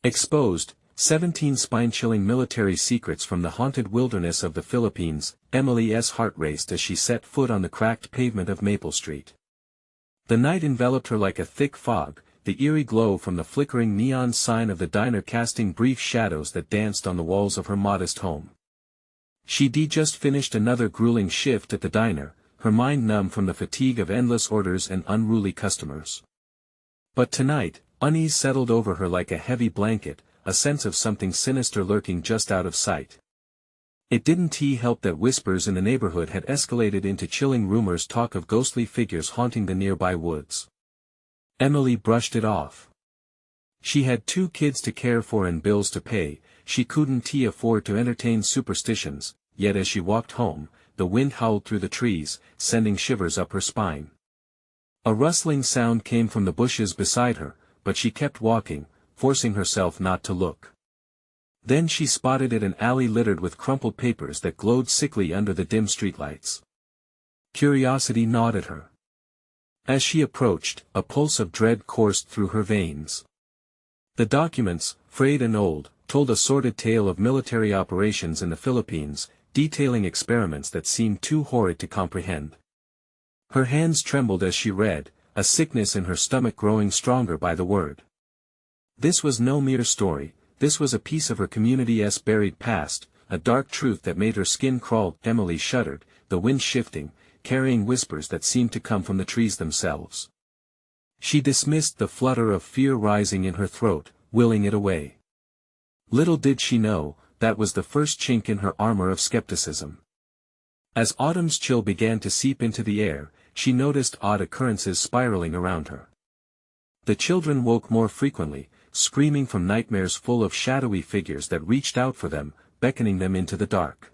Exposed, 17 spine-chilling military secrets from the haunted wilderness of the Philippines. Emily's heart raced as she set foot on the cracked pavement of Maple Street. The night enveloped her like a thick fog, the eerie glow from the flickering neon sign of the diner casting brief shadows that danced on the walls of her modest home. She'd just finished another grueling shift at the diner, her mind numb from the fatigue of endless orders and unruly customers. But tonight, unease settled over her like a heavy blanket, a sense of something sinister lurking just out of sight. It didn't help that whispers in the neighborhood had escalated into chilling rumors, talk of ghostly figures haunting the nearby woods. Emily brushed it off. She had 2 kids to care for and bills to pay, she couldn't afford to entertain superstitions, yet as she walked home, the wind howled through the trees, sending shivers up her spine. A rustling sound came from the bushes beside her, but she kept walking, forcing herself not to look. Then she spotted an alley littered with crumpled papers that glowed sickly under the dim streetlights. Curiosity gnawed at her. As she approached, a pulse of dread coursed through her veins. The documents, frayed and old, told a sordid tale of military operations in the Philippines, detailing experiments that seemed too horrid to comprehend. Her hands trembled as she read, a sickness in her stomach growing stronger by the word. This was no mere story, this was a piece of her community's buried past, a dark truth that made her skin crawl. Emily shuddered, the wind shifting, carrying whispers that seemed to come from the trees themselves. She dismissed the flutter of fear rising in her throat, willing it away. Little did she know, that was the first chink in her armor of skepticism. As autumn's chill began to seep into the air, she noticed odd occurrences spiraling around her. The children woke more frequently, screaming from nightmares full of shadowy figures that reached out for them, beckoning them into the dark.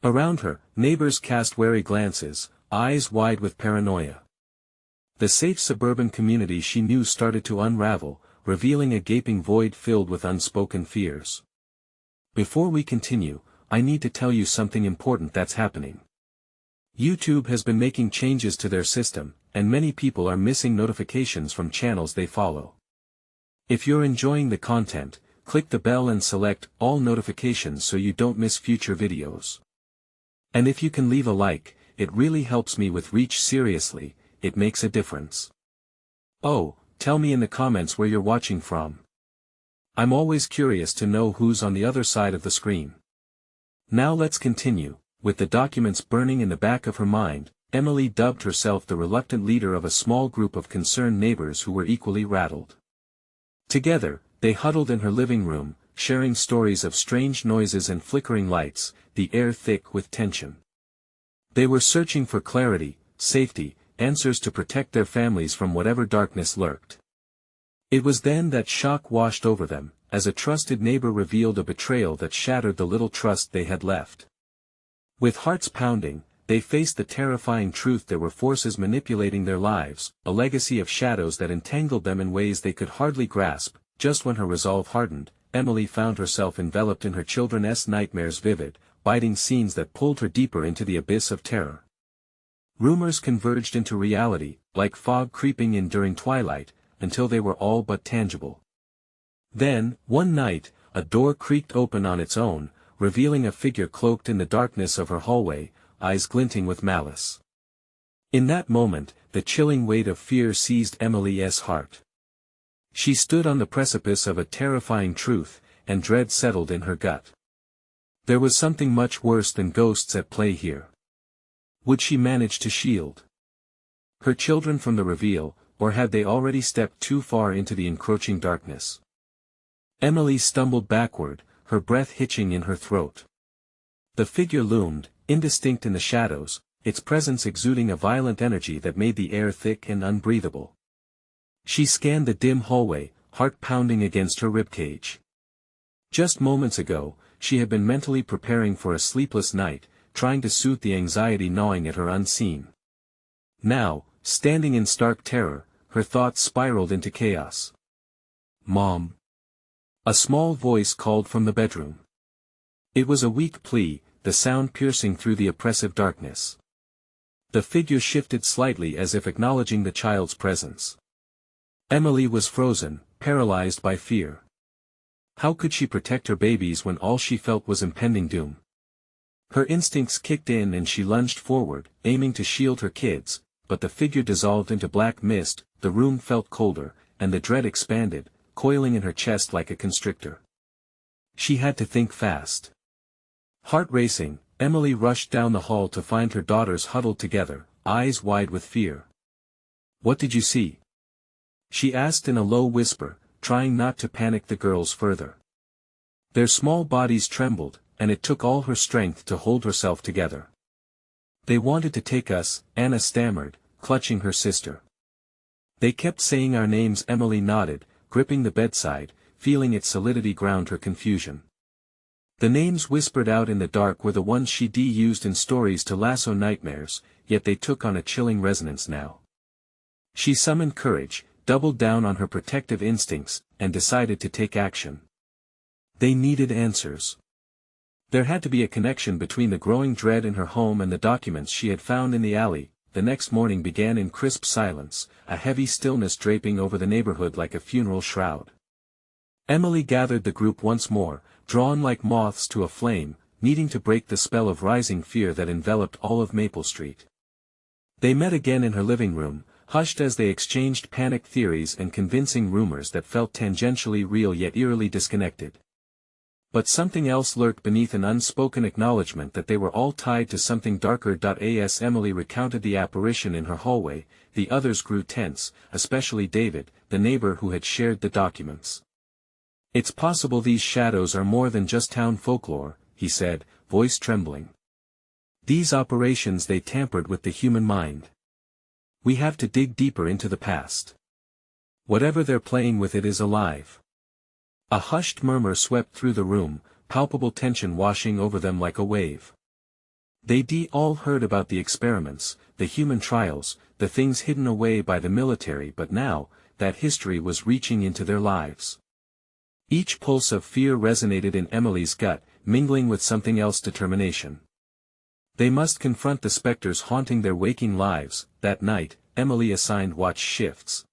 Around her, neighbors cast wary glances, eyes wide with paranoia. The safe suburban community she knew started to unravel, revealing a gaping void filled with unspoken fears. Before we continue, I need to tell you something important that's happening. YouTube has been making changes to their system, and many people are missing notifications from channels they follow. If you're enjoying the content, click the bell and select all notifications so you don't miss future videos. And if you can leave a like, it really helps me with reach. Seriously, it makes a difference. Oh, tell me in the comments where you're watching from. I'm always curious to know who's on the other side of the screen. Now let's continue. With the documents burning in the back of her mind, Emily dubbed herself the reluctant leader of a small group of concerned neighbors who were equally rattled. Together, they huddled in her living room, sharing stories of strange noises and flickering lights, the air thick with tension. They were searching for clarity, safety, answers to protect their families from whatever darkness lurked. It was then that shock washed over them, as a trusted neighbor revealed a betrayal that shattered the little trust they had left. With hearts pounding, they faced the terrifying truth: there were forces manipulating their lives, a legacy of shadows that entangled them in ways they could hardly grasp. Just when her resolve hardened, Emily found herself enveloped in her children's nightmares, vivid, biting scenes that pulled her deeper into the abyss of terror. Rumors converged into reality, like fog creeping in during twilight, until they were all but tangible. Then, one night, a door creaked open on its own, revealing a figure cloaked in the darkness of her hallway, eyes glinting with malice. In that moment, the chilling weight of fear seized Emily's heart. She stood on the precipice of a terrifying truth, and dread settled in her gut. There was something much worse than ghosts at play here. Would she manage to shield her children from the reveal, or had they already stepped too far into the encroaching darkness? Emily stumbled backward, her breath hitching in her throat. The figure loomed, indistinct in the shadows, its presence exuding a violent energy that made the air thick and unbreathable. She scanned the dim hallway, heart pounding against her ribcage. Just moments ago, she had been mentally preparing for a sleepless night, trying to soothe the anxiety gnawing at her unseen. Now, standing in stark terror, her thoughts spiraled into chaos. "Mom!" A small voice called from the bedroom. It was a weak plea, the sound piercing through the oppressive darkness. The figure shifted slightly as if acknowledging the child's presence. Emily was frozen, paralyzed by fear. How could she protect her babies when all she felt was impending doom? Her instincts kicked in and she lunged forward, aiming to shield her kids, but the figure dissolved into black mist, the room felt colder, and the dread expanded, coiling in her chest like a constrictor. She had to think fast. Heart racing, Emily rushed down the hall to find her daughters huddled together, eyes wide with fear. "What did you see?" she asked in a low whisper, trying not to panic the girls further. Their small bodies trembled, and it took all her strength to hold herself together. "They wanted to take us," Anna stammered, clutching her sister. "They kept saying our names." Emily nodded, gripping the bedside, feeling its solidity ground her confusion. The names whispered out in the dark were the ones she'd used in stories to lasso nightmares, yet they took on a chilling resonance now. She summoned courage, doubled down on her protective instincts, and decided to take action. They needed answers. There had to be a connection between the growing dread in her home and the documents she had found in the alley. The next morning began in crisp silence, a heavy stillness draping over the neighborhood like a funeral shroud. Emily gathered the group once more, drawn like moths to a flame, needing to break the spell of rising fear that enveloped all of Maple Street. They met again in her living room, hushed as they exchanged panic theories and convincing rumors that felt tangentially real yet eerily disconnected. But something else lurked beneath, an unspoken acknowledgement that they were all tied to something darker. As Emily recounted the apparition in her hallway, the others grew tense, especially David, the neighbor who had shared the documents. "It's possible these shadows are more than just town folklore," he said, voice trembling. "These operations, they tampered with the human mind. We have to dig deeper into the past. Whatever they're playing with, it is alive." A hushed murmur swept through the room, palpable tension washing over them like a wave. They all heard about the experiments, the human trials, the things hidden away by the military, but now, that history was reaching into their lives. Each pulse of fear resonated in Emily's gut, mingling with something else, determination. They must confront the specters haunting their waking lives. That night, Emily assigned watch shifts.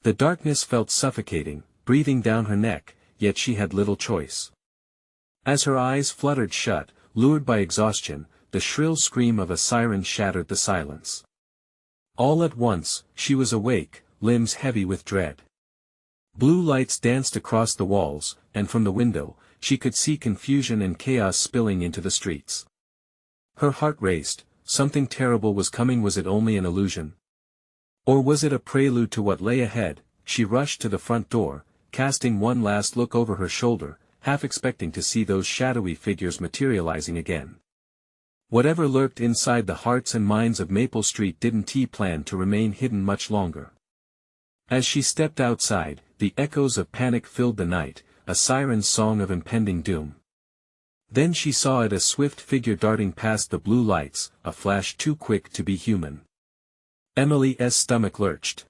The darkness felt suffocating, breathing down her neck, yet she had little choice. As her eyes fluttered shut, lured by exhaustion, the shrill scream of a siren shattered the silence. All at once, she was awake, limbs heavy with dread. Blue lights danced across the walls, and from the window, she could see confusion and chaos spilling into the streets. Her heart raced. Something terrible was coming. Was it only an illusion? Or was it a prelude to what lay ahead? She rushed to the front door, casting one last look over her shoulder, half expecting to see those shadowy figures materializing again. Whatever lurked inside the hearts and minds of Maple Street didn't plan to remain hidden much longer. As she stepped outside, the echoes of panic filled the night, a siren's song of impending doom. Then she saw it, a swift figure darting past the blue lights, a flash too quick to be human. Emily's stomach lurched.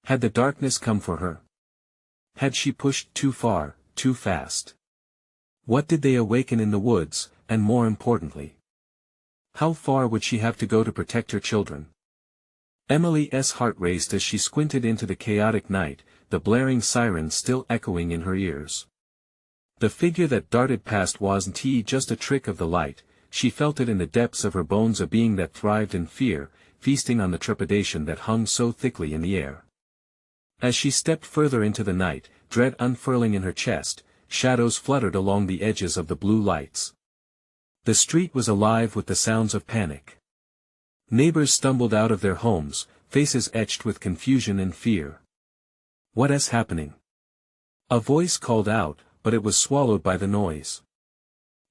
Had the darkness come for her? Had she pushed too far, too fast? What did they awaken in the woods, and more importantly, how far would she have to go to protect her children? Emily's heart raced as she squinted into the chaotic night, the blaring sirens still echoing in her ears. The figure that darted past wasn't just a trick of the light. She felt it in the depths of her bones, a being that thrived in fear, feasting on the trepidation that hung so thickly in the air. As she stepped further into the night, dread unfurling in her chest, shadows fluttered along the edges of the blue lights. The street was alive with the sounds of panic. Neighbors stumbled out of their homes, faces etched with confusion and fear. "What is happening?" a voice called out, but it was swallowed by the noise.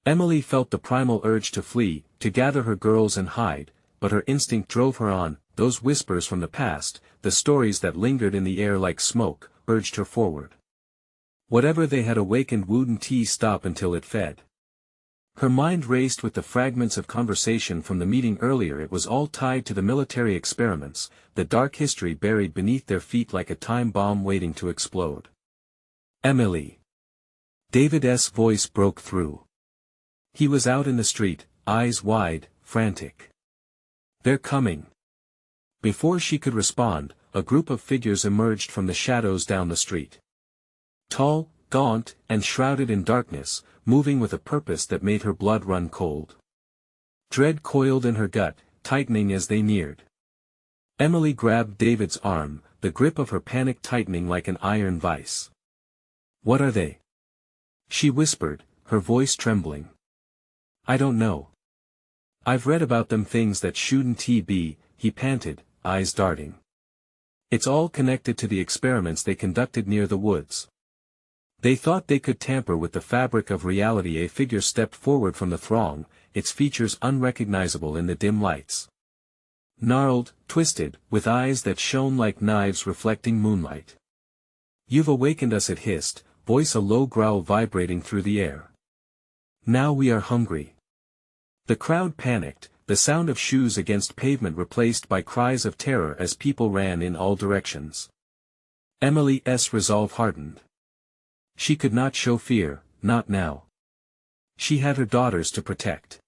Emily felt the primal urge to flee, to gather her girls and hide, but her instinct drove her on. Those whispers from the past, the stories that lingered in the air like smoke, urged her forward. Whatever they had awakened wouldn't stop until it fed. Her mind raced with the fragments of conversation from the meeting earlier. It was all tied to the military experiments, the dark history buried beneath their feet like a time bomb waiting to explode. "Emily." David's voice broke through. He was out in the street, eyes wide, frantic. "They're coming." Before she could respond, a group of figures emerged from the shadows down the street. Tall, gaunt, and shrouded in darkness, moving with a purpose that made her blood run cold. Dread coiled in her gut, tightening as they neared. Emily grabbed David's arm, the grip of her panic tightening like an iron vice. "What are they?" she whispered, her voice trembling. "I don't know. I've read about them, things that shouldn't be," he panted, eyes darting. "It's all connected to the experiments they conducted near the woods. They thought they could tamper with the fabric of reality." A figure stepped forward from the throng, its features unrecognizable in the dim lights. Gnarled, twisted, with eyes that shone like knives reflecting moonlight. "You've awakened us," it hissed, voice a low growl vibrating through the air. "Now we are hungry." The crowd panicked, the sound of shoes against pavement replaced by cries of terror as people ran in all directions. Emily's resolve hardened. She could not show fear, not now. She had her daughters to protect.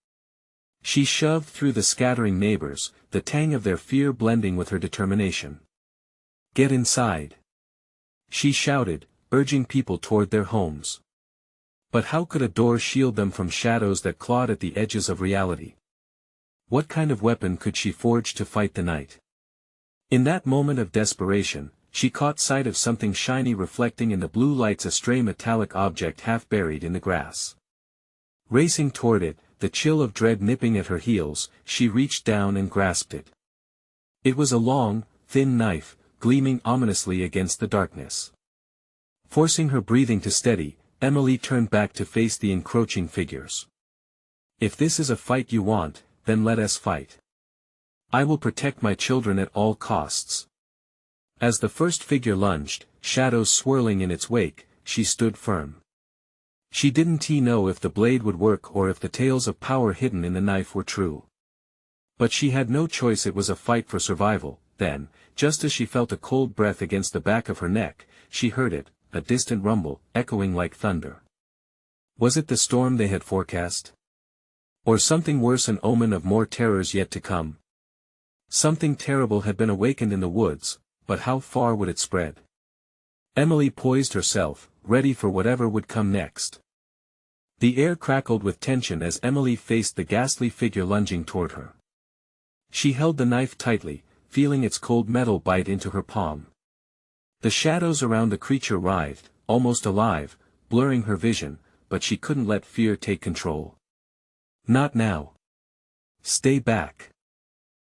She shoved through the scattering neighbors, the tang of their fear blending with her determination. "Get inside!" she shouted, urging people toward their homes. But how could a door shield them from shadows that clawed at the edges of reality? What kind of weapon could she forge to fight the night? In that moment of desperation, she caught sight of something shiny reflecting in the blue lights, a stray metallic object half buried in the grass. Racing toward it, the chill of dread nipping at her heels, she reached down and grasped it. It was a long, thin knife, gleaming ominously against the darkness. Forcing her breathing to steady, Emily turned back to face the encroaching figures. "If this is a fight you want, then let us fight. I will protect my children at all costs." As the first figure lunged, shadows swirling in its wake, she stood firm. She didn't know if the blade would work or if the tales of power hidden in the knife were true. But she had no choice. It was a fight for survival. Then, just as she felt a cold breath against the back of her neck, she heard it, a distant rumble, echoing like thunder. Was it the storm they had forecast? Or something worse, an omen of more terrors yet to come? Something terrible had been awakened in the woods, but how far would it spread? Emily poised herself, ready for whatever would come next. The air crackled with tension as Emily faced the ghastly figure lunging toward her. She held the knife tightly, feeling its cold metal bite into her palm. The shadows around the creature writhed, almost alive, blurring her vision, but she couldn't let fear take control. "Not now. Stay back,"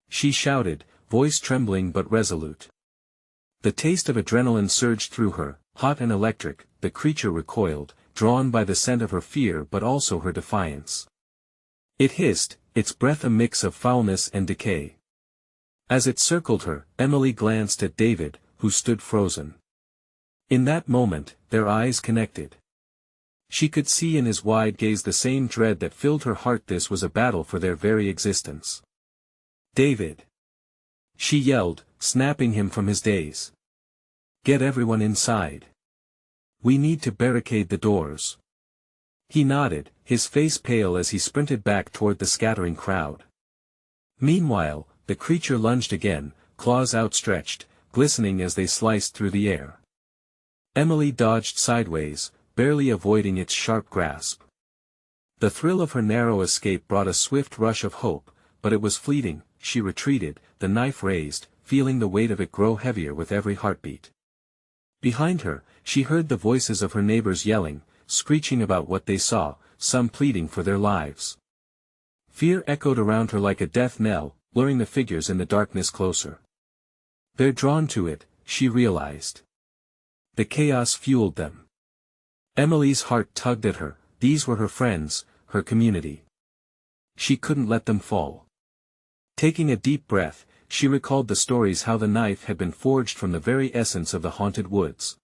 she shouted, voice trembling but resolute. The taste of adrenaline surged through her, hot and electric. The creature recoiled, drawn by the scent of her fear but also her defiance. It hissed, its breath a mix of foulness and decay. As it circled her, Emily glanced at David, who stood frozen. In that moment, their eyes connected. She could see in his wide gaze the same dread that filled her heart. This was a battle for their very existence. "David!" she yelled, snapping him from his daze. "Get everyone inside. We need to barricade the doors." He nodded, his face pale as he sprinted back toward the scattering crowd. Meanwhile, the creature lunged again, claws outstretched, glistening as they sliced through the air. Emily dodged sideways, barely avoiding its sharp grasp. The thrill of her narrow escape brought a swift rush of hope, but it was fleeting. She retreated, the knife raised, feeling the weight of it grow heavier with every heartbeat. Behind her, she heard the voices of her neighbors yelling, screeching about what they saw, some pleading for their lives. Fear echoed around her like a death knell, luring the figures in the darkness closer. They're drawn to it, she realized. The chaos fueled them. Emily's heart tugged at her. These were her friends, her community. She couldn't let them fall. Taking a deep breath, she recalled the stories, how the knife had been forged from the very essence of the haunted woods.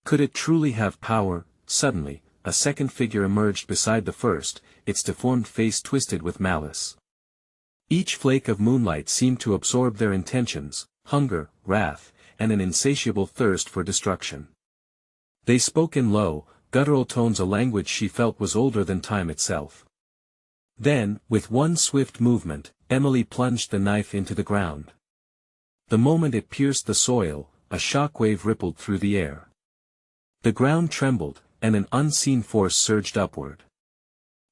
Could it truly have power? Suddenly, a second figure emerged beside the first, its deformed face twisted with malice. Each flake of moonlight seemed to absorb their intentions, hunger, wrath, and an insatiable thirst for destruction. They spoke in low, guttural tones, a language she felt was older than time itself. Then, with one swift movement, Emily plunged the knife into the ground. The moment it pierced the soil, a shockwave rippled through the air. The ground trembled, and an unseen force surged upward.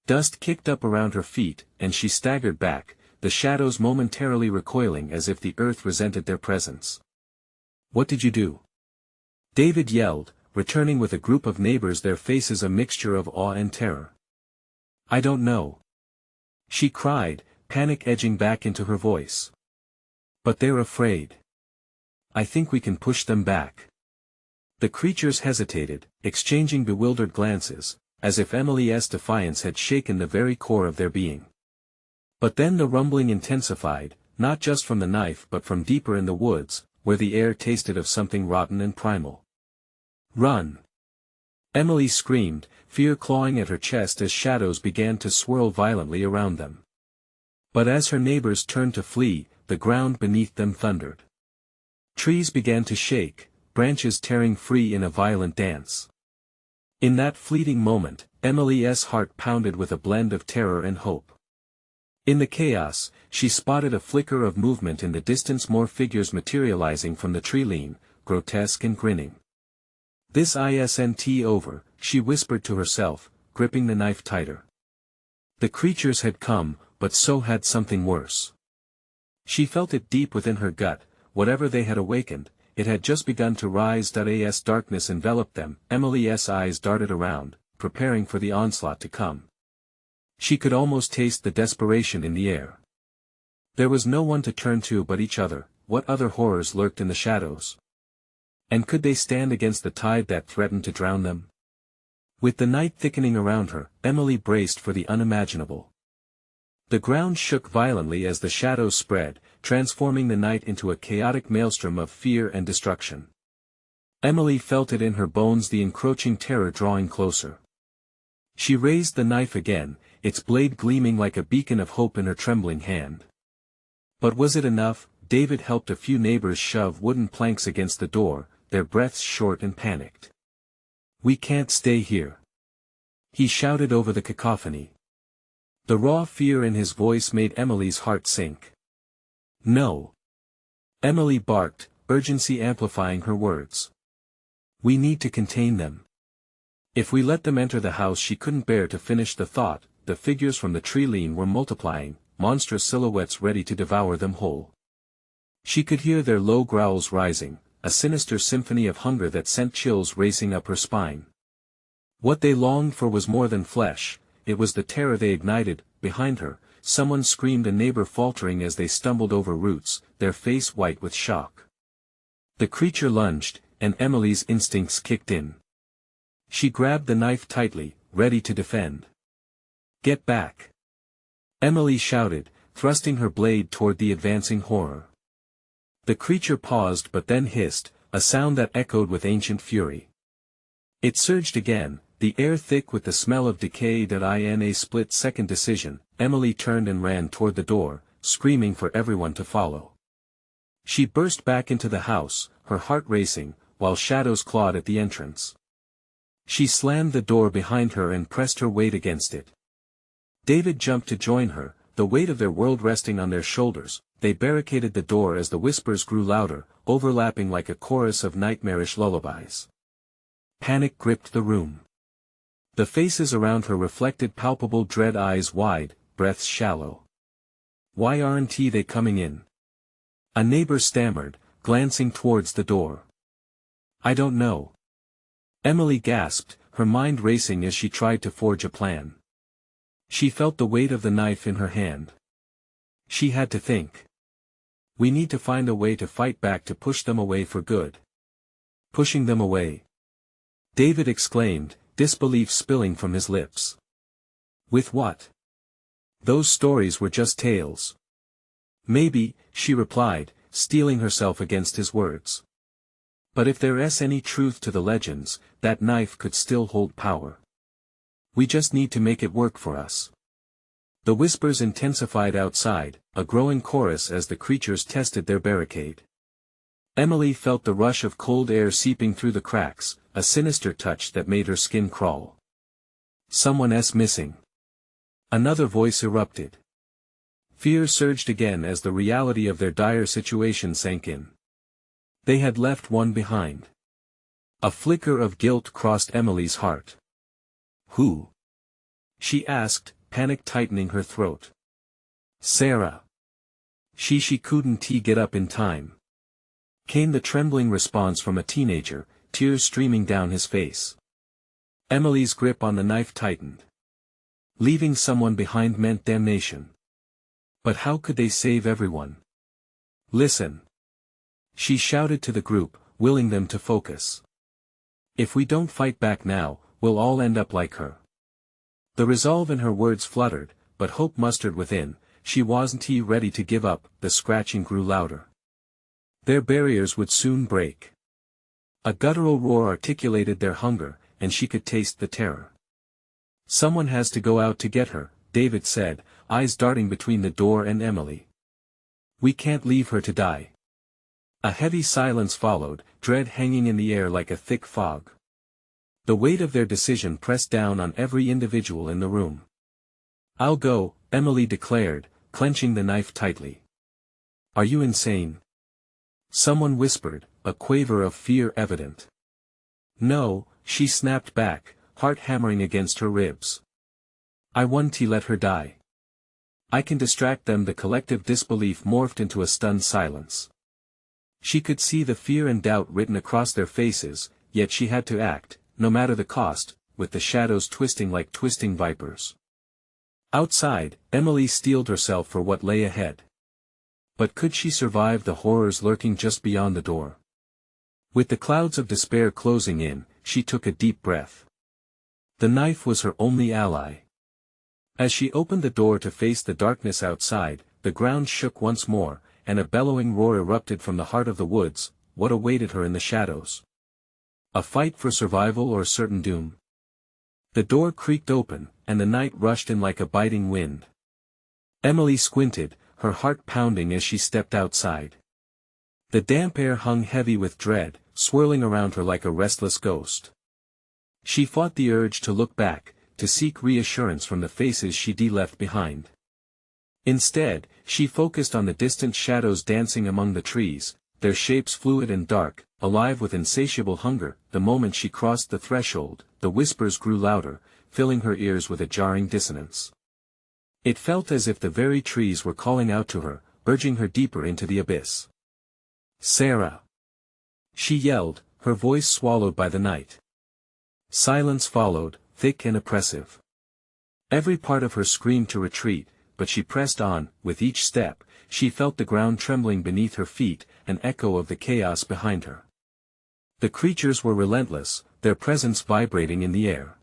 Dust kicked up around her feet, and she staggered back, the shadows momentarily recoiling as if the earth resented their presence. "What did you do?" David yelled, returning with a group of neighbors, their faces a mixture of awe and terror. "I don't know," she cried, panic edging back into her voice. "But they're afraid. I think we can push them back." The creatures hesitated, exchanging bewildered glances, as if Emily's defiance had shaken the very core of their being. But then the rumbling intensified, not just from the knife but from deeper in the woods, where the air tasted of something rotten and primal. "Run!" Emily screamed, fear clawing at her chest as shadows began to swirl violently around them. But as her neighbors turned to flee, the ground beneath them thundered. Trees began to shake, branches tearing free in a violent dance. In that fleeting moment, Emily's heart pounded with a blend of terror and hope. In the chaos, she spotted a flicker of movement in the distance, more figures materializing from the tree line, grotesque and grinning. "This isn't over," she whispered to herself, gripping the knife tighter. The creatures had come, but so had something worse. She felt it deep within her gut, whatever they had awakened, it had just begun to rise. As darkness enveloped them, Emily's eyes darted around, preparing for the onslaught to come. She could almost taste the desperation in the air. There was no one to turn to but each other. What other horrors lurked in the shadows? And could they stand against the tide that threatened to drown them? With the night thickening around her, Emily braced for the unimaginable. The ground shook violently as the shadows spread, transforming the night into a chaotic maelstrom of fear and destruction. Emily felt it in her bones, the encroaching terror drawing closer. She raised the knife again, its blade gleaming like a beacon of hope in her trembling hand. But was it enough? David helped a few neighbors shove wooden planks against the door, their breaths short and panicked. "We can't stay here," he shouted over the cacophony. The raw fear in his voice made Emily's heart sink. "No!" Emily barked, urgency amplifying her words. "We need to contain them. If we let them enter the house." She couldn't bear to finish the thought. The figures from the tree line were multiplying, monstrous silhouettes ready to devour them whole. She could hear their low growls rising, a sinister symphony of hunger that sent chills racing up her spine. What they longed for was more than flesh. It was the terror they ignited. Behind her, someone screamed, a neighbor faltering as they stumbled over roots, their face white with shock. The creature lunged, and Emily's instincts kicked in. She grabbed the knife tightly, ready to defend. "Get back!" Emily shouted, thrusting her blade toward the advancing horror. The creature paused but then hissed, a sound that echoed with ancient fury. It surged again, the air thick with the smell of decay. In a split-second decision, Emily turned and ran toward the door, screaming for everyone to follow. She burst back into the house, her heart racing, while shadows clawed at the entrance. She slammed the door behind her and pressed her weight against it. David jumped to join her, the weight of their world resting on their shoulders. They barricaded the door as the whispers grew louder, overlapping like a chorus of nightmarish lullabies. Panic gripped the room. The faces around her reflected palpable dread, eyes wide, breaths shallow. "Why aren't they coming in?" a neighbor stammered, glancing towards the door. "I don't know." Emily gasped, her mind racing as she tried to forge a plan. She felt the weight of the knife in her hand. She had to think. "We need to find a way to fight back, to push them away for good." "Pushing them away?" David exclaimed, disbelief spilling from his lips. "With what? Those stories were just tales." "Maybe," she replied, steeling herself against his words. "But if there's any truth to the legends, that knife could still hold power. We just need to make it work for us." The whispers intensified outside, a growing chorus as the creatures tested their barricade. Emily felt the rush of cold air seeping through the cracks, a sinister touch that made her skin crawl. "Someone's missing." Another voice erupted. Fear surged again as the reality of their dire situation sank in. They had left one behind. A flicker of guilt crossed Emily's heart. Who? She asked, panic tightening her throat. Sarah. She couldn't get up in time. Came the trembling response from a teenager, tears streaming down his face. Emily's grip on the knife tightened. Leaving someone behind meant damnation. But how could they save everyone? Listen. She shouted to the group, willing them to focus. If we don't fight back now, we'll all end up like her. The resolve in her words fluttered, but hope mustered within. She wasn't ready to give up. The scratching grew louder. Their barriers would soon break. A guttural roar articulated their hunger, and she could taste the terror. Someone has to go out to get her, David said, eyes darting between the door and Emily. We can't leave her to die. A heavy silence followed, dread hanging in the air like a thick fog. The weight of their decision pressed down on every individual in the room. I'll go, Emily declared, clenching the knife tightly. Are you insane? Someone whispered, a quaver of fear evident. No, she snapped back, heart hammering against her ribs. I won't let her die. I can distract them. The collective disbelief morphed into a stunned silence. She could see the fear and doubt written across their faces, yet she had to act, no matter the cost, with the shadows twisting like twisting vipers. Outside, Emily steeled herself for what lay ahead. But could she survive the horrors lurking just beyond the door? With the clouds of despair closing in, she took a deep breath. The knife was her only ally. As she opened the door to face the darkness outside, the ground shook once more, and a bellowing roar erupted from the heart of the woods. What awaited her in the shadows? A fight for survival or certain doom? The door creaked open, and the night rushed in like a biting wind. Emily squinted, her heart pounding as she stepped outside. The damp air hung heavy with dread, swirling around her like a restless ghost. She fought the urge to look back, to seek reassurance from the faces she'd left behind. Instead, she focused on the distant shadows dancing among the trees, their shapes fluid and dark, alive with insatiable hunger. The moment she crossed the threshold, the whispers grew louder, filling her ears with a jarring dissonance. It felt as if the very trees were calling out to her, urging her deeper into the abyss. Sarah! She yelled, her voice swallowed by the night. Silence followed, thick and oppressive. Every part of her screamed to retreat, but she pressed on. With each step, she felt the ground trembling beneath her feet, an echo of the chaos behind her. The creatures were relentless, their presence vibrating in the air.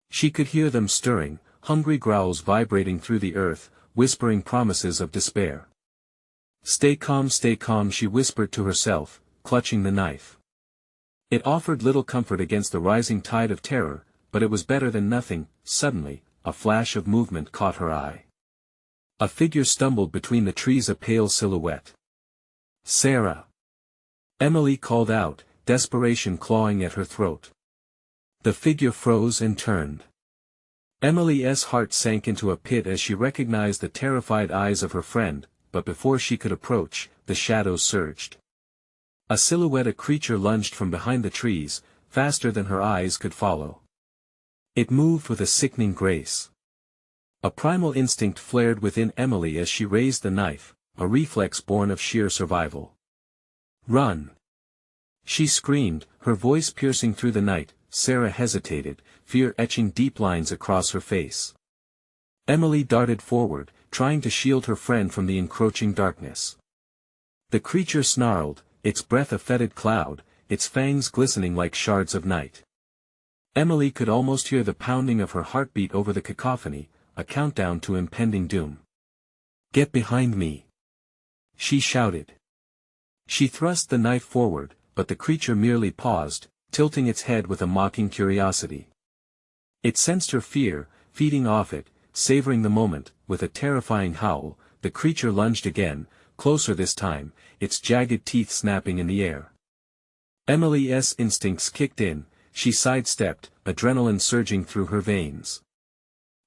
She could hear them stirring, hungry growls vibrating through the earth, whispering promises of despair. Stay calm, she whispered to herself, clutching the knife. It offered little comfort against the rising tide of terror, but it was better than nothing. Suddenly, a flash of movement caught her eye. A figure stumbled between the trees, a pale silhouette. Sarah! Emily called out, desperation clawing at her throat. The figure froze and turned. Emily's heart sank into a pit as she recognized the terrified eyes of her friend, but before she could approach, the shadows surged. A silhouette, a creature lunged from behind the trees, faster than her eyes could follow. It moved with a sickening grace. A primal instinct flared within Emily as she raised the knife, a reflex born of sheer survival. Run! She screamed, her voice piercing through the night. Sarah hesitated, fear etching deep lines across her face. Emily darted forward, trying to shield her friend from the encroaching darkness. The creature snarled, its breath a fetid cloud, its fangs glistening like shards of night. Emily could almost hear the pounding of her heartbeat over the cacophony, a countdown to impending doom. Get behind me! She shouted. She thrust the knife forward, but the creature merely paused, tilting its head with a mocking curiosity. It sensed her fear, feeding off it, savoring the moment. With a terrifying howl, the creature lunged again, closer this time, its jagged teeth snapping in the air. Emily's instincts kicked in, she sidestepped, adrenaline surging through her veins.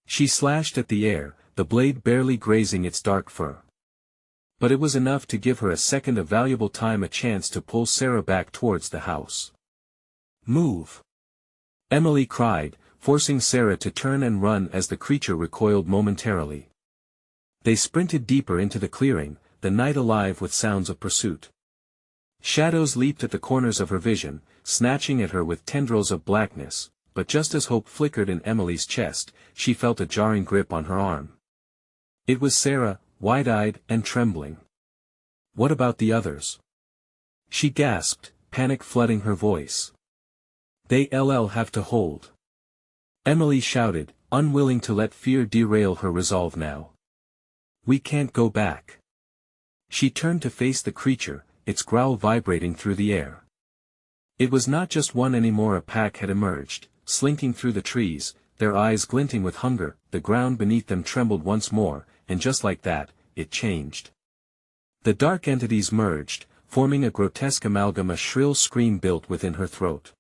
She slashed at the air, the blade barely grazing its dark fur. But it was enough to give her a second of valuable time, a chance to pull Sarah back towards the house. Move! Emily cried, forcing Sarah to turn and run as the creature recoiled momentarily. They sprinted deeper into the clearing, the night alive with sounds of pursuit. Shadows leaped at the corners of her vision, snatching at her with tendrils of blackness, but just as hope flickered in Emily's chest, she felt a jarring grip on her arm. It was Sarah, wide-eyed and trembling. What about the others? She gasped, panic flooding her voice. They'll have to hold. Emily shouted, unwilling to let fear derail her resolve now. We can't go back. She turned to face the creature, its growl vibrating through the air. It was not just one anymore. A pack had emerged, slinking through the trees, their eyes glinting with hunger. The ground beneath them trembled once more, and just like that, it changed. The dark entities merged, forming a grotesque amalgam. A shrill scream built within her throat.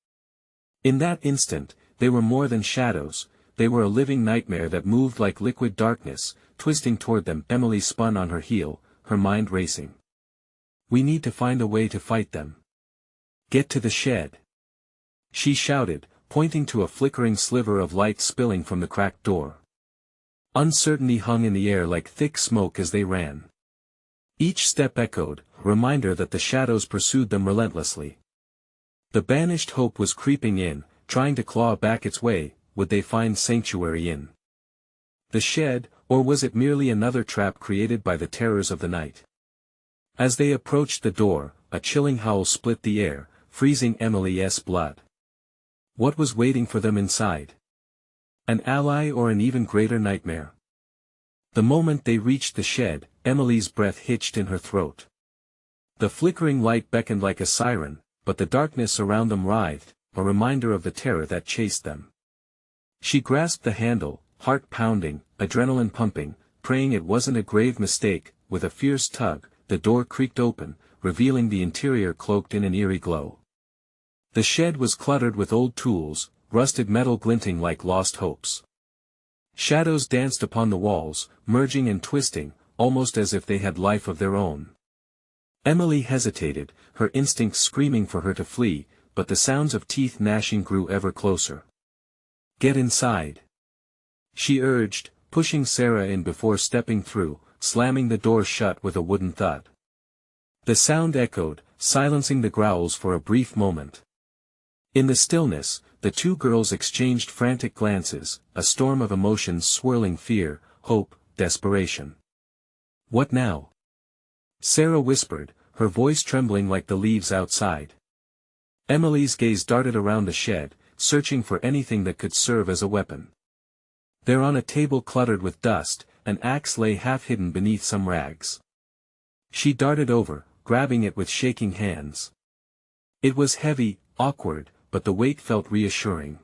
In that instant, they were more than shadows, they were a living nightmare that moved like liquid darkness, twisting toward them. Emily spun on her heel, her mind racing. We need to find a way to fight them. Get to the shed. She shouted, pointing to a flickering sliver of light spilling from the cracked door. Uncertainty hung in the air like thick smoke as they ran. Each step echoed, a reminder that the shadows pursued them relentlessly. The banished hope was creeping in, trying to claw back its way. Would they find sanctuary in the shed, or was it merely another trap created by the terrors of the night? As they approached the door, a chilling howl split the air, freezing Emily's blood. What was waiting for them inside? An ally or an even greater nightmare? The moment they reached the shed, Emily's breath hitched in her throat. The flickering light beckoned like a siren, but the darkness around them writhed, a reminder of the terror that chased them. She grasped the handle, heart pounding, adrenaline pumping, praying it wasn't a grave mistake. With a fierce tug, the door creaked open, revealing the interior cloaked in an eerie glow. The shed was cluttered with old tools, rusted metal glinting like lost hopes. Shadows danced upon the walls, merging and twisting, almost as if they had life of their own. Emily hesitated, her instincts screaming for her to flee, but the sounds of teeth gnashing grew ever closer. Get inside. She urged, pushing Sarah in before stepping through, slamming the door shut with a wooden thud. The sound echoed, silencing the growls for a brief moment. In the stillness, the two girls exchanged frantic glances, a storm of emotions swirling: fear, hope, desperation. What now? Sarah whispered, her voice trembling like the leaves outside. Emily's gaze darted around the shed, searching for anything that could serve as a weapon. There on a table cluttered with dust, an axe lay half hidden beneath some rags. She darted over, grabbing it with shaking hands. It was heavy, awkward, but the weight felt reassuring.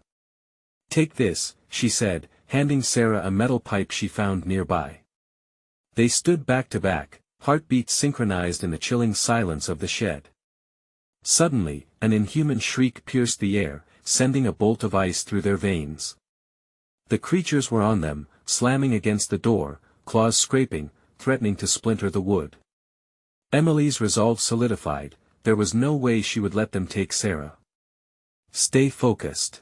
Take this, she said, handing Sarah a metal pipe she found nearby. They stood back to back, heartbeats synchronized in the chilling silence of the shed. Suddenly, an inhuman shriek pierced the air, sending a bolt of ice through their veins. The creatures were on them, slamming against the door, claws scraping, threatening to splinter the wood. Emily's resolve solidified, there was no way she would let them take Sarah. Stay focused.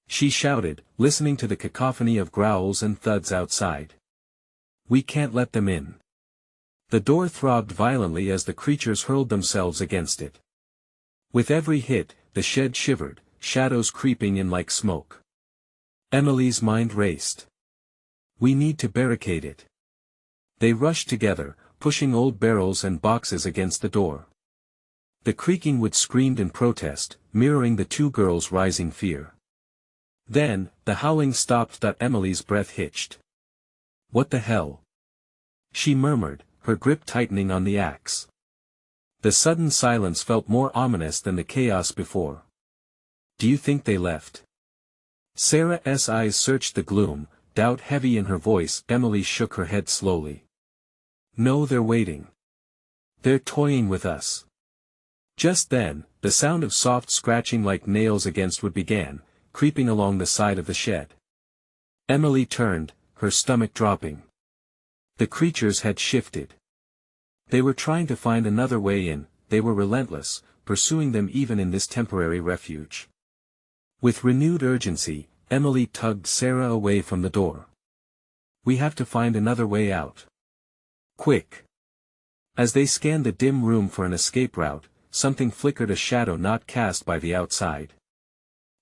She shouted, listening to the cacophony of growls and thuds outside. We can't let them in. The door throbbed violently as the creatures hurled themselves against it. With every hit, the shed shivered, shadows creeping in like smoke. Emily's mind raced. We need to barricade it. They rushed together, pushing old barrels and boxes against the door. The creaking wood screamed in protest, mirroring the two girls' rising fear. Then, the howling stopped. Emily's breath hitched. What the hell? She murmured, her grip tightening on the axe. The sudden silence felt more ominous than the chaos before. Do you think they left? Sarah's eyes searched the gloom, doubt heavy in her voice. Emily shook her head slowly. No, they're waiting. They're toying with us. Just then, the sound of soft scratching like nails against wood began, creeping along the side of the shed. Emily turned, her stomach dropping. The creatures had shifted. They were trying to find another way in, they were relentless, pursuing them even in this temporary refuge. With renewed urgency, Emily tugged Sarah away from the door. We have to find another way out. Quick. As they scanned the dim room for an escape route, something flickered, a shadow not cast by the outside.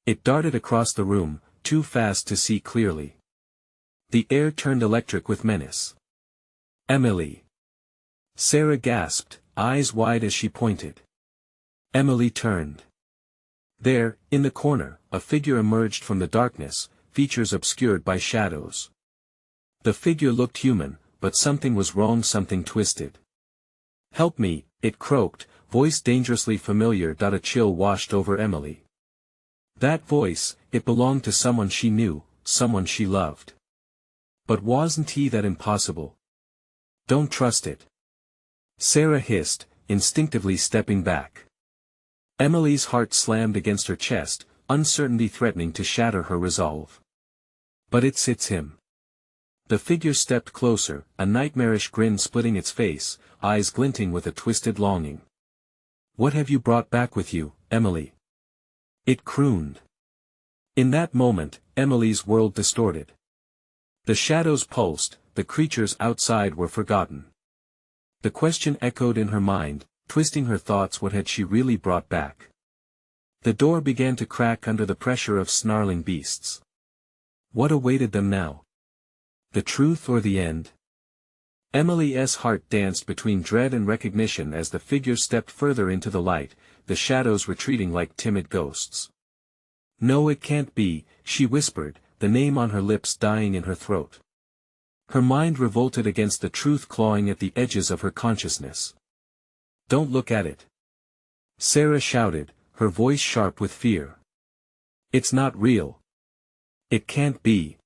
It darted across the room, too fast to see clearly. The air turned electric with menace. Emily. Sarah gasped, eyes wide as she pointed. Emily turned. There, in the corner, a figure emerged from the darkness, features obscured by shadows. The figure looked human, but something was wrong, something twisted. Help me, it croaked, voice dangerously familiar. A chill washed over Emily. That voice, it belonged to someone she knew, someone she loved. But wasn't he that impossible? Don't trust it. Sarah hissed, instinctively stepping back. Emily's heart slammed against her chest, uncertainty threatening to shatter her resolve. But it's him. The figure stepped closer, a nightmarish grin splitting its face, eyes glinting with a twisted longing. What have you brought back with you, Emily? It crooned. In that moment, Emily's world distorted. The shadows pulsed, the creatures outside were forgotten. The question echoed in her mind, twisting her thoughts. What had she really brought back? The door began to crack under the pressure of snarling beasts. What awaited them now? The truth or the end? Emily's heart danced between dread and recognition as the figure stepped further into the light, the shadows retreating like timid ghosts. No, it can't be, she whispered, the name on her lips dying in her throat. Her mind revolted against the truth clawing at the edges of her consciousness. Don't look at it. Sarah shouted, her voice sharp with fear. It's not real. It can't be.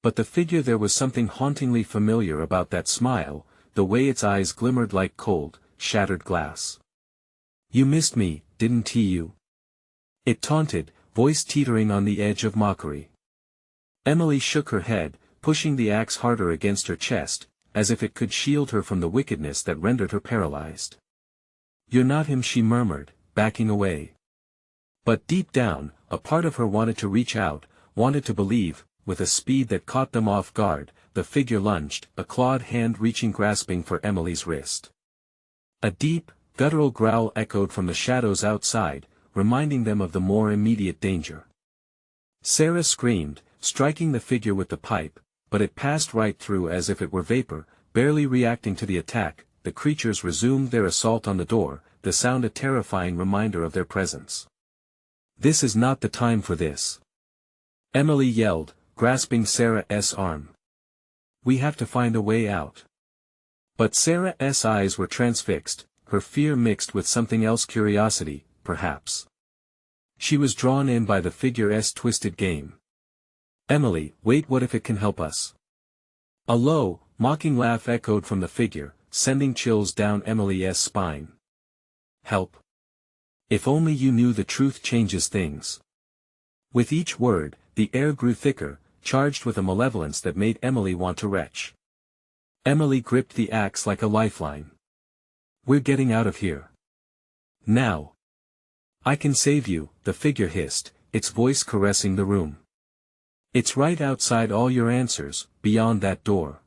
But the figure, there was something hauntingly familiar about that smile, the way its eyes glimmered like cold, shattered glass. You missed me, didn't you? It taunted, voice teetering on the edge of mockery. Emily shook her head, pushing the axe harder against her chest, as if it could shield her from the wickedness that rendered her paralyzed. You're not him, she murmured, backing away. But deep down, a part of her wanted to reach out, wanted to believe. With a speed that caught them off guard, the figure lunged, a clawed hand reaching, grasping for Emily's wrist. A deep, guttural growl echoed from the shadows outside, reminding them of the more immediate danger. Sarah screamed, striking the figure with the pipe, but it passed right through as if it were vapor, barely reacting to the attack. The creatures resumed their assault on the door, the sound a terrifying reminder of their presence. This is not the time for this. Emily yelled, grasping Sarah's arm. We have to find a way out. But Sarah's eyes were transfixed, her fear mixed with something else, curiosity, perhaps. She was drawn in by the figure's twisted game. Emily, wait, what if it can help us? A low, mocking laugh echoed from the figure, sending chills down Emily's spine. Help. If only you knew the truth changes things. With each word, the air grew thicker, charged with a malevolence that made Emily want to retch. Emily gripped the axe like a lifeline. We're getting out of here. Now. I can save you, the figure hissed, its voice caressing the room. It's right outside all your answers, beyond that door.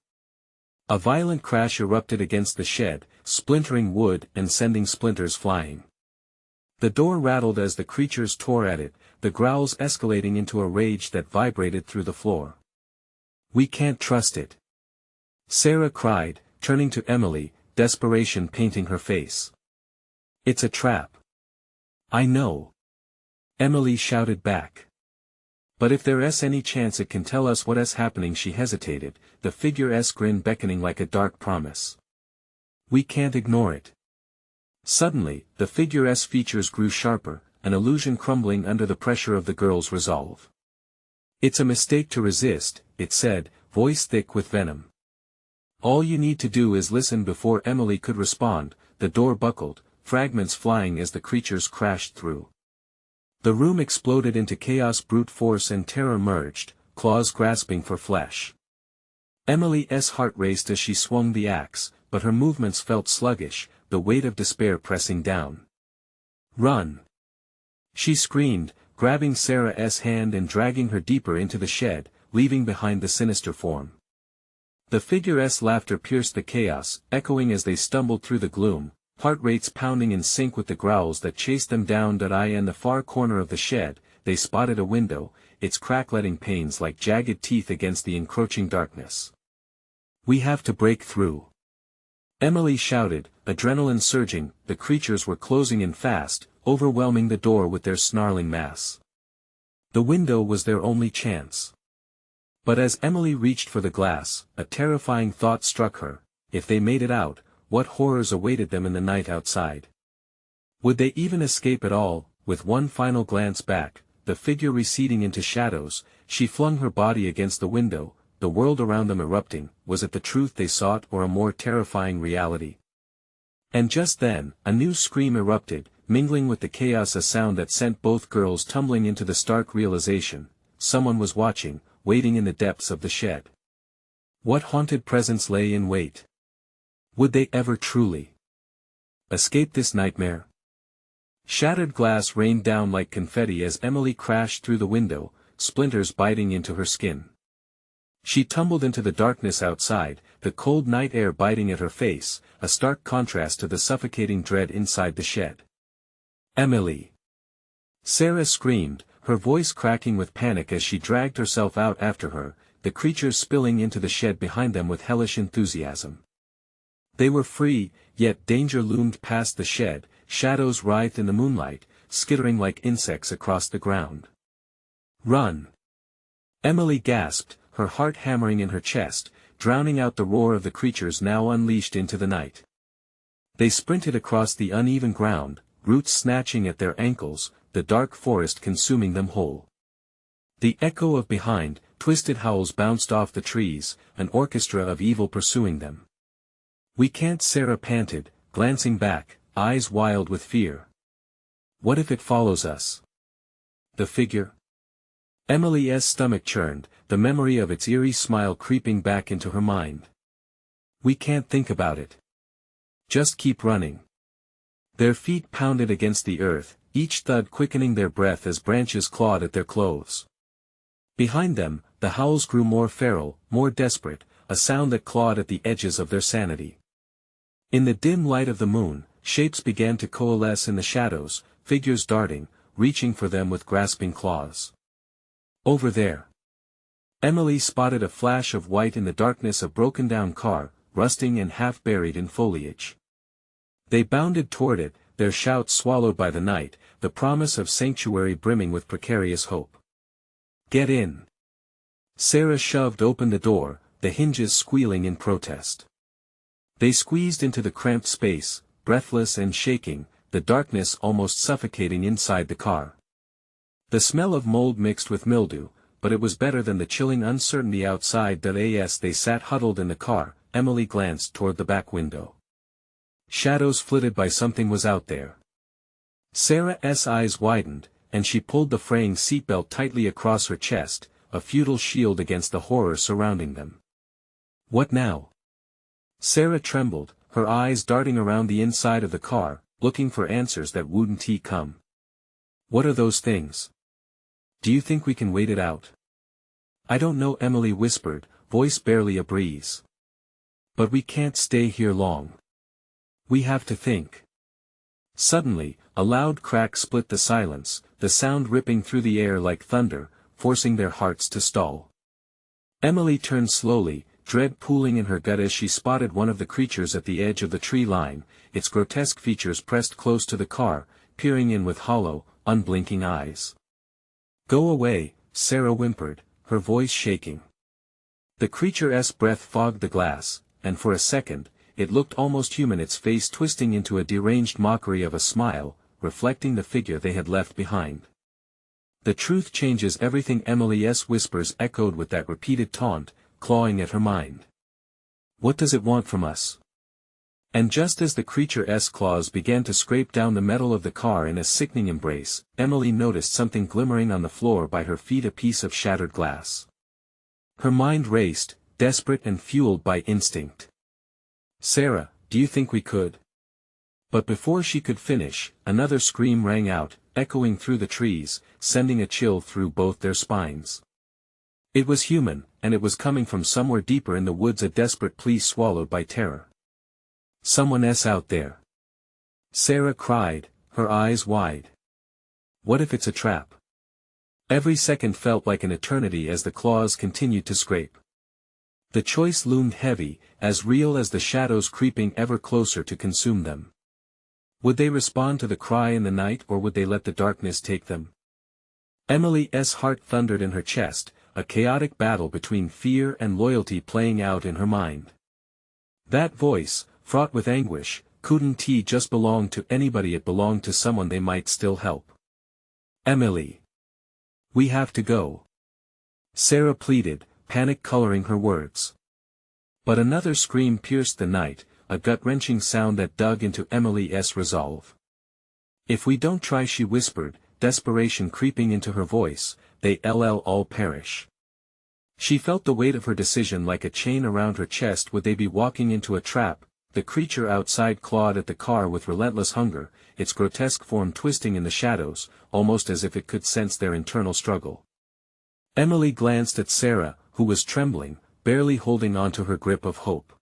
A violent crash erupted against the shed, splintering wood and sending splinters flying. The door rattled as the creatures tore at it, the growls escalating into a rage that vibrated through the floor. We can't trust it. Sarah cried, turning to Emily, desperation painting her face. It's a trap. I know. Emily shouted back. But if there's any chance it can tell us what's happening, she hesitated, the figure's grin beckoning like a dark promise. We can't ignore it. Suddenly, the figure's features grew sharper, an illusion crumbling under the pressure of the girl's resolve. It's a mistake to resist, it said, voice thick with venom. All you need to do is listen. Before Emily could respond, the door buckled, fragments flying as the creatures crashed through. The room exploded into chaos, brute force and terror merged, claws grasping for flesh. Emily's heart raced as she swung the axe, but her movements felt sluggish, the weight of despair pressing down. Run! She screamed, grabbing Sarah's hand and dragging her deeper into the shed, leaving behind the sinister form. The figure's laughter pierced the chaos, echoing as they stumbled through the gloom, heart rates pounding in sync with the growls that chased them down. In the far corner of the shed, they spotted a window, its crack letting panes like jagged teeth against the encroaching darkness. "We have to break through," Emily shouted, adrenaline surging. The creatures were closing in fast, overwhelming the door with their snarling mass. The window was their only chance. But as Emily reached for the glass, a terrifying thought struck her: if they made it out, what horrors awaited them in the night outside? Would they even escape at all? With one final glance back, the figure receding into shadows, she flung her body against the window, the world around them erupting. Was it the truth they sought or a more terrifying reality? And just then, a new scream erupted, mingling with the chaos, a sound that sent both girls tumbling into the stark realization: someone was watching, waiting in the depths of the shed. What haunted presence lay in wait? Would they ever truly escape this nightmare? Shattered glass rained down like confetti as Emily crashed through the window, splinters biting into her skin. She tumbled into the darkness outside, the cold night air biting at her face, a stark contrast to the suffocating dread inside the shed. "Emily!" Sarah screamed, her voice cracking with panic as she dragged herself out after her, the creatures spilling into the shed behind them with hellish enthusiasm. They were free, yet danger loomed past the shed. Shadows writhed in the moonlight, skittering like insects across the ground. "Run!" Emily gasped, her heart hammering in her chest, drowning out the roar of the creatures now unleashed into the night. They sprinted across the uneven ground, roots snatching at their ankles, the dark forest consuming them whole. The echo of behind, twisted howls bounced off the trees, an orchestra of evil pursuing them. "We can't," Sarah panted, glancing back, eyes wild with fear. "What if it follows us?" The figure? Emily's stomach churned, the memory of its eerie smile creeping back into her mind. "We can't think about it. Just keep running." Their feet pounded against the earth, each thud quickening their breath as branches clawed at their clothes. Behind them, the howls grew more feral, more desperate, a sound that clawed at the edges of their sanity. In the dim light of the moon, shapes began to coalesce in the shadows, figures darting, reaching for them with grasping claws. Over there. Emily spotted a flash of white in the darkness, a broken-down car, rusting and half buried in foliage. They bounded toward it, their shouts swallowed by the night, the promise of sanctuary brimming with precarious hope. "Get in!" Sarah shoved open the door, the hinges squealing in protest. They squeezed into the cramped space, breathless and shaking, the darkness almost suffocating inside the car. The smell of mold mixed with mildew, but it was better than the chilling uncertainty outside. As they sat huddled in the car, Emily glanced toward the back window. Shadows flitted by. Something was out there. Sarah's eyes widened, and she pulled the fraying seatbelt tightly across her chest, a futile shield against the horror surrounding them. "What now?" Sarah trembled, her eyes darting around the inside of the car, looking for answers that wouldn't come. "What are those things? Do you think we can wait it out?" "I don't know," Emily whispered, voice barely a breeze. "But we can't stay here long. We have to think." Suddenly, a loud crack split the silence, the sound ripping through the air like thunder, forcing their hearts to stall. Emily turned slowly, dread pooling in her gut as she spotted one of the creatures at the edge of the tree line, its grotesque features pressed close to the car, peering in with hollow, unblinking eyes. "Go away," Sarah whimpered, her voice shaking. The creature's breath fogged the glass, and for a second, it looked almost human, its face twisting into a deranged mockery of a smile, reflecting the figure they had left behind. "The truth changes everything," Emily's whispers echoed with that repeated taunt, clawing at her mind. "What does it want from us?" And just as the creature's claws began to scrape down the metal of the car in a sickening embrace, Emily noticed something glimmering on the floor by her feet, a piece of shattered glass. Her mind raced, desperate and fueled by instinct. "Sarah, do you think we could?" But before she could finish, another scream rang out, echoing through the trees, sending a chill through both their spines. It was human, and it was coming from somewhere deeper in the woods, a desperate plea swallowed by terror. "Someone's out there!" Sarah cried, her eyes wide. What if it's a trap? Every second felt like an eternity as the claws continued to scrape. The choice loomed heavy, as real as the shadows creeping ever closer to consume them. Would they respond to the cry in the night, or would they let the darkness take them? Emily's heart thundered in her chest, a chaotic battle between fear and loyalty playing out in her mind. That voice, fraught with anguish, couldn't just belong to anybody, it belonged to someone they might still help. "Emily. We have to go," Sarah pleaded, panic coloring her words. But another scream pierced the night, a gut-wrenching sound that dug into Emily's resolve. "If we don't try," she whispered, desperation creeping into her voice, "they'll all perish." She felt the weight of her decision like a chain around her chest. Would they be walking into a trap? The creature outside clawed at the car with relentless hunger, its grotesque form twisting in the shadows, almost as if it could sense their internal struggle. Emily glanced at Sarah, who was trembling, barely holding on to her grip of hope.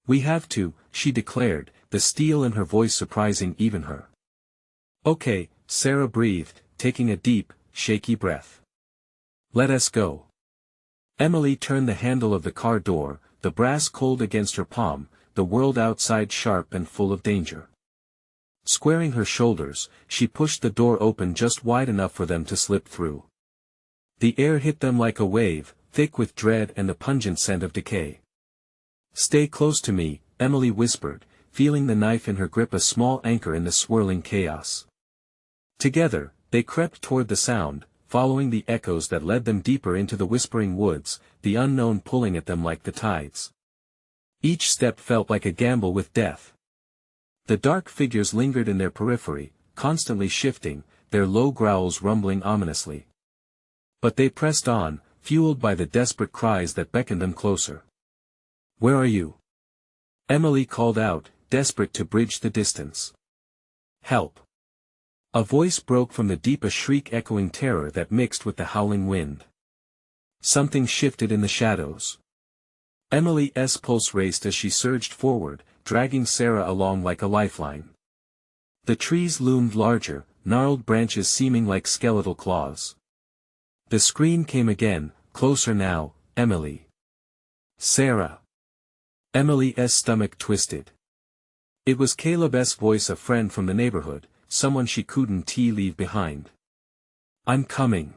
"We have to," she declared, the steel in her voice surprising even her. "Okay," Sarah breathed, taking a deep, shaky breath. "Let us go." Emily turned the handle of the car door, the brass cold against her palm, the world outside sharp and full of danger. Squaring her shoulders, she pushed the door open just wide enough for them to slip through. The air hit them like a wave, thick with dread and the pungent scent of decay. "Stay close to me," Emily whispered, feeling the knife in her grip a small anchor in the swirling chaos. Together, they crept toward the sound, following the echoes that led them deeper into the whispering woods, the unknown pulling at them like the tides. Each step felt like a gamble with death. The dark figures lingered in their periphery, constantly shifting, their low growls rumbling ominously. But they pressed on, fueled by the desperate cries that beckoned them closer. "Where are you?" Emily called out, desperate to bridge the distance. "Help!" A voice broke from the deep, a shriek echoing terror that mixed with the howling wind. Something shifted in the shadows. Emily's pulse raced as she surged forward, dragging Sarah along like a lifeline. The trees loomed larger, gnarled branches seeming like skeletal claws. The scream came again, closer now, "Emily. Sarah." Emily's stomach twisted. It was Caleb's voice, a friend from the neighborhood, someone she couldn't leave behind. "I'm coming,"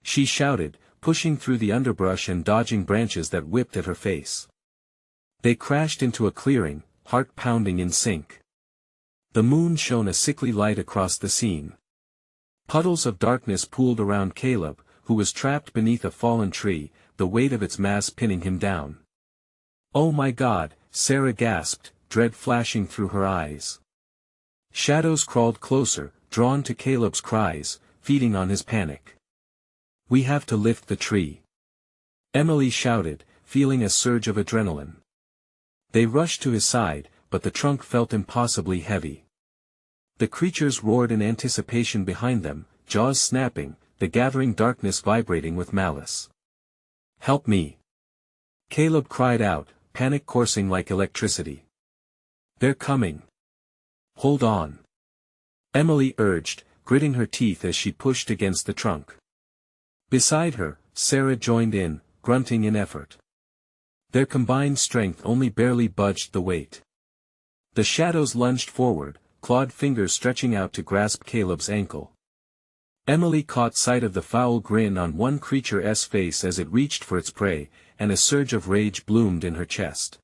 she shouted, pushing through the underbrush and dodging branches that whipped at her face. They crashed into a clearing, heart pounding in sync. The moon shone a sickly light across the scene. Puddles of darkness pooled around Caleb, who was trapped beneath a fallen tree, the weight of its mass pinning him down. "Oh my God," Sarah gasped, dread flashing through her eyes. Shadows crawled closer, drawn to Caleb's cries, feeding on his panic. "We have to lift the tree," Emily shouted, feeling a surge of adrenaline. They rushed to his side, but the trunk felt impossibly heavy. The creatures roared in anticipation behind them, jaws snapping, the gathering darkness vibrating with malice. "Help me!" Caleb cried out, panic coursing like electricity. "They're coming. Hold on," Emily urged, gritting her teeth as she pushed against the trunk. Beside her, Sarah joined in, grunting in effort. Their combined strength only barely budged the weight. The shadows lunged forward, clawed fingers stretching out to grasp Caleb's ankle. Emily caught sight of the foul grin on one creature's face as it reached for its prey, and a surge of rage bloomed in her chest.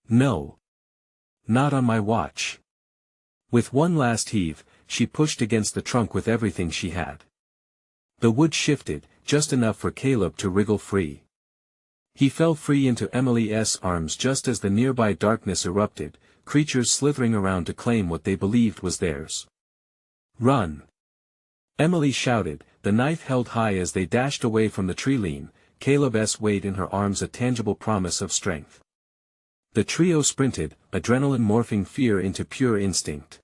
"No. Not on my watch." With one last heave, she pushed against the trunk with everything she had. The wood shifted, just enough for Caleb to wriggle free. He fell free into Emily's arms just as the nearby darkness erupted, creatures slithering around to claim what they believed was theirs. "Run!" Emily shouted, the knife held high as they dashed away from the tree line, Caleb's weight in her arms a tangible promise of strength. The trio sprinted, adrenaline morphing fear into pure instinct.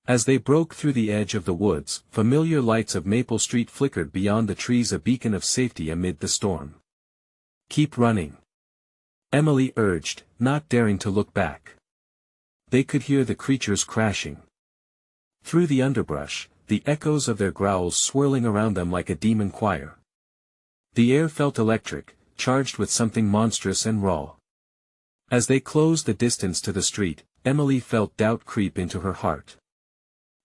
As they broke through the edge of the woods, familiar lights of Maple Street flickered beyond the trees, a beacon of safety amid the storm. "Keep running," Emily urged, not daring to look back. They could hear the creatures crashing through the underbrush, the echoes of their growls swirling around them like a demon choir. The air felt electric, charged with something monstrous and raw. As they closed the distance to the street, Emily felt doubt creep into her heart.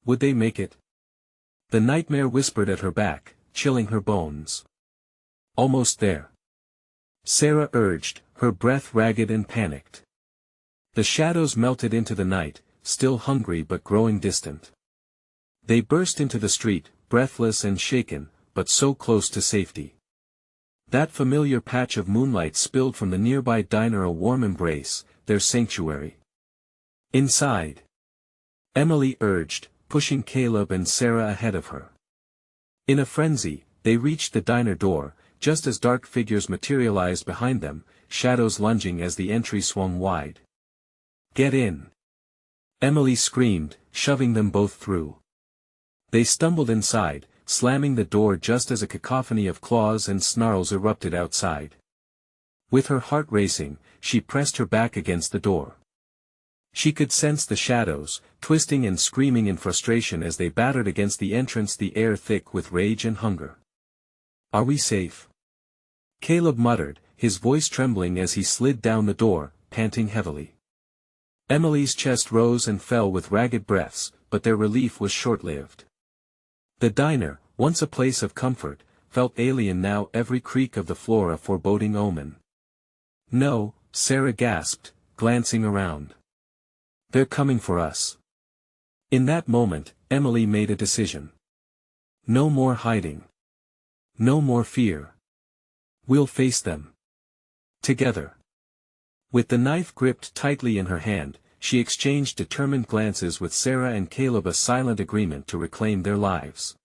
Would they make it? The nightmare whispered at her back, chilling her bones. "Almost there," Sarah urged, her breath ragged and panicked. The shadows melted into the night, still hungry but growing distant. They burst into the street, breathless and shaken, but so close to safety. That familiar patch of moonlight spilled from the nearby diner, a warm embrace, their sanctuary. "Inside," Emily urged, pushing Caleb and Sarah ahead of her. In a frenzy, they reached the diner door, just as dark figures materialized behind them, shadows lunging as the entry swung wide. "Get in!" Emily screamed, shoving them both through. They stumbled inside, slamming the door just as a cacophony of claws and snarls erupted outside. With her heart racing, she pressed her back against the door. She could sense the shadows, twisting and screaming in frustration as they battered against the entrance, the air thick with rage and hunger. "Are we safe?" Caleb muttered, his voice trembling as he slid down the door, panting heavily. Emily's chest rose and fell with ragged breaths, but their relief was short-lived. The diner, once a place of comfort, felt alien now, every creak of the floor a foreboding omen. "No," Sarah gasped, glancing around. "They're coming for us." In that moment, Emily made a decision. No more hiding. No more fear. We'll face them. Together. With the knife gripped tightly in her hand, she exchanged determined glances with Sarah and Caleb, a silent agreement to reclaim their lives.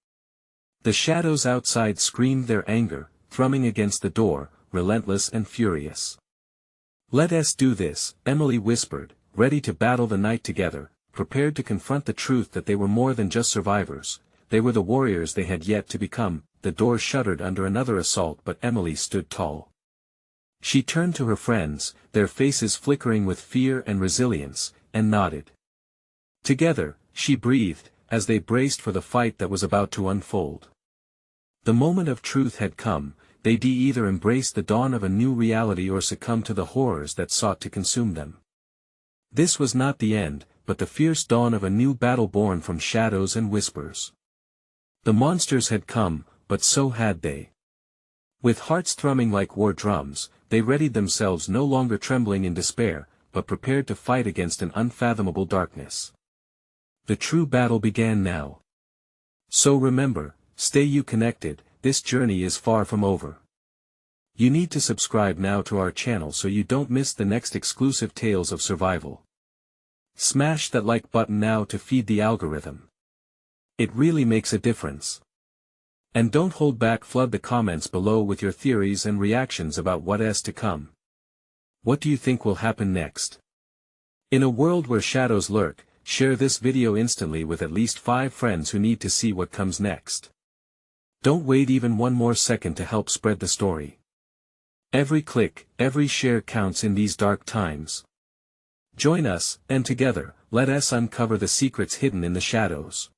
The shadows outside screamed their anger, thrumming against the door, relentless and furious. "Let us do this," Emily whispered, ready to battle the night together, prepared to confront the truth that they were more than just survivors, they were the warriors they had yet to become. The door shuddered under another assault, but Emily stood tall. She turned to her friends, their faces flickering with fear and resilience, and nodded. Together, she breathed, as they braced for the fight that was about to unfold. The moment of truth had come. They'd either embrace the dawn of a new reality or succumb to the horrors that sought to consume them. This was not the end, but the fierce dawn of a new battle born from shadows and whispers. The monsters had come, but so had they. With hearts thrumming like war drums, they readied themselves, no longer trembling in despair, but prepared to fight against an unfathomable darkness. The true battle began now. So remember, stay you connected, this journey is far from over. You need to subscribe now to our channel so you don't miss the next exclusive tales of survival. Smash that like button now to feed the algorithm. It really makes a difference. And don't hold back, flood the comments below with your theories and reactions about what is to come. What do you think will happen next? In a world where shadows lurk, share this video instantly with at least 5 friends who need to see what comes next. Don't wait even one more second to help spread the story. Every click, every share counts in these dark times. Join us, and together, let us uncover the secrets hidden in the shadows.